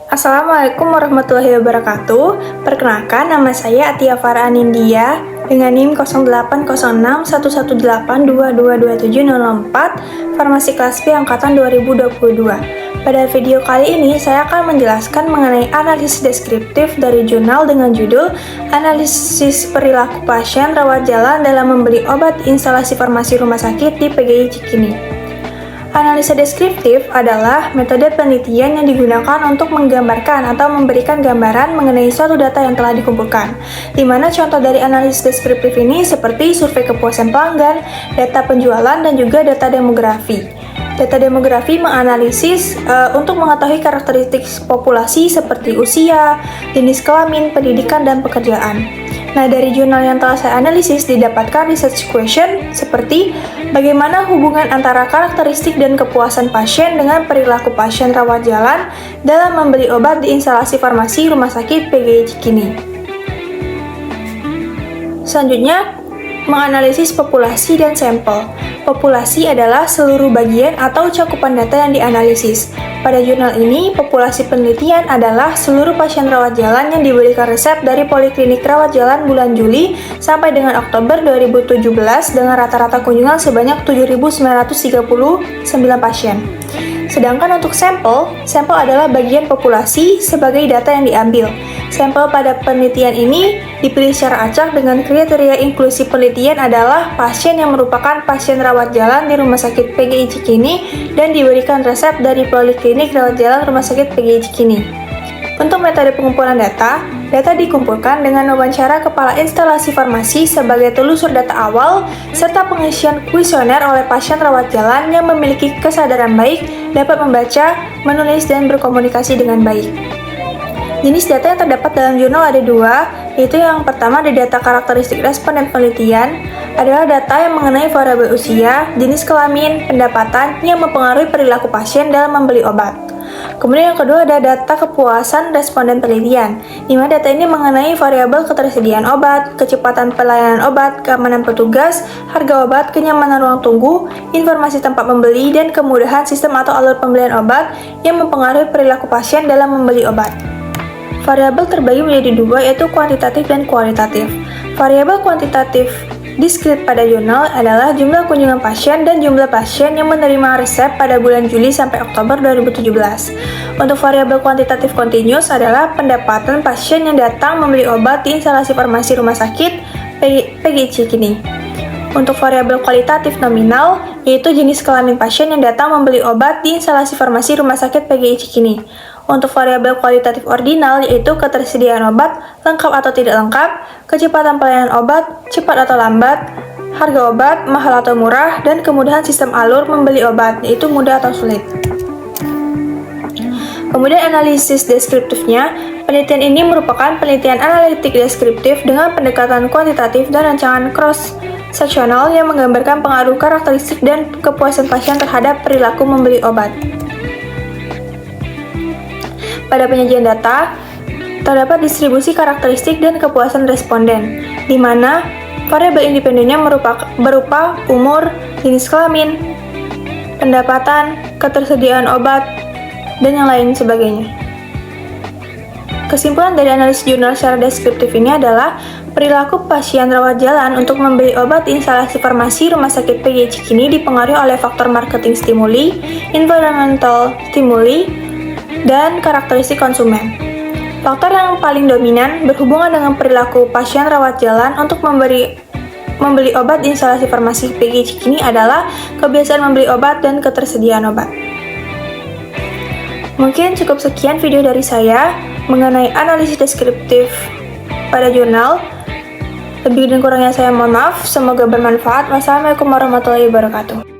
Assalamualaikum warahmatullahi wabarakatuh. Perkenalkan, nama saya Atia Farah Anindya dengan NIM 08061182227004 Farmasi kelas B angkatan 2022. Pada video kali ini saya akan menjelaskan mengenai analisis deskriptif dari jurnal dengan judul Analisis Perilaku Pasien Rawat Jalan dalam Membeli Obat Instalasi Farmasi Rumah Sakit di PGI Cikini. Analisa deskriptif adalah metode penelitian yang digunakan untuk menggambarkan atau memberikan gambaran mengenai suatu data yang telah dikumpulkan, di mana contoh dari analisis deskriptif ini seperti survei kepuasan pelanggan, data penjualan, dan juga data demografi. Data demografi menganalisis untuk mengetahui karakteristik populasi seperti usia, jenis kelamin, pendidikan, dan pekerjaan. Nah, dari jurnal yang telah saya analisis didapatkan research question seperti bagaimana hubungan antara karakteristik dan kepuasan pasien dengan perilaku pasien rawat jalan dalam membeli obat di instalasi farmasi Rumah Sakit PGI Cikini. Selanjutnya, menganalisis populasi dan sampel. Populasi adalah seluruh bagian atau cakupan data yang dianalisis. Pada jurnal ini, populasi penelitian adalah seluruh pasien rawat jalan yang diberikan resep dari Poliklinik Rawat Jalan bulan Juli sampai dengan Oktober 2017 dengan rata-rata kunjungan sebanyak 7.939 pasien. Sedangkan untuk sampel adalah bagian populasi sebagai data yang diambil. Sampel pada penelitian ini dipilih secara acak dengan kriteria inklusi penelitian adalah pasien yang merupakan pasien rawat jalan di Rumah Sakit PGI Cikini dan diberikan resep dari Poliklinik Rawat Jalan Rumah Sakit PGI Cikini. Untuk metode pengumpulan data dikumpulkan dengan wawancara kepala instalasi farmasi sebagai telusur data awal, serta pengisian kuesioner oleh pasien rawat jalan yang memiliki kesadaran baik, dapat membaca, menulis, dan berkomunikasi dengan baik. Jenis data yang terdapat dalam jurnal ada dua, yaitu yang pertama ada data karakteristik responden penelitian, adalah data yang mengenai variabel usia, jenis kelamin, pendapatan yang mempengaruhi perilaku pasien dalam membeli obat. Kemudian yang kedua ada data kepuasan responden penelitian, di mana data ini mengenai variabel ketersediaan obat, kecepatan pelayanan obat, keamanan petugas, harga obat, kenyamanan ruang tunggu, informasi tempat membeli, dan kemudahan sistem atau alur pembelian obat yang mempengaruhi perilaku pasien dalam membeli obat. Variabel terbagi menjadi dua, yaitu kuantitatif dan kualitatif. Variabel kuantitatif diskrit pada jurnal adalah jumlah kunjungan pasien dan jumlah pasien yang menerima resep pada bulan Juli sampai Oktober 2017. Untuk variabel kuantitatif kontinus adalah pendapatan pasien yang datang membeli obat di instalasi farmasi Rumah Sakit PGI Cikini. Untuk variabel kualitatif nominal, yaitu jenis kelamin pasien yang datang membeli obat di instalasi farmasi Rumah Sakit PGI Cikini. Untuk variabel kualitatif ordinal, yaitu ketersediaan obat, lengkap atau tidak lengkap, kecepatan pelayanan obat, cepat atau lambat, harga obat, mahal atau murah, dan kemudahan sistem alur membeli obat, yaitu mudah atau sulit. Kemudian analisis deskriptifnya, penelitian ini merupakan penelitian analitik deskriptif dengan pendekatan kuantitatif dan rancangan cross-sectional yang menggambarkan pengaruh karakteristik dan kepuasan pasien terhadap perilaku membeli obat. Pada penyajian data, terdapat distribusi karakteristik dan kepuasan responden, di mana variabel independennya berupa umur, jenis kelamin, pendapatan, ketersediaan obat, dan yang lain sebagainya. Kesimpulan dari analisis jurnal secara deskriptif ini adalah perilaku pasien rawat jalan untuk membeli obat di instalasi farmasi Rumah Sakit PGI Cikini dipengaruhi oleh faktor marketing stimuli, environmental stimuli, dan karakteristik konsumen. Faktor yang paling dominan berhubungan dengan perilaku pasien rawat jalan untuk membeli obat di instalasi farmasi PGI Cikini adalah kebiasaan membeli obat dan ketersediaan obat. Mungkin cukup sekian video dari saya mengenai analisis deskriptif pada jurnal. Lebih dan kurangnya saya mohon maaf, semoga bermanfaat. Wassalamualaikum warahmatullahi wabarakatuh.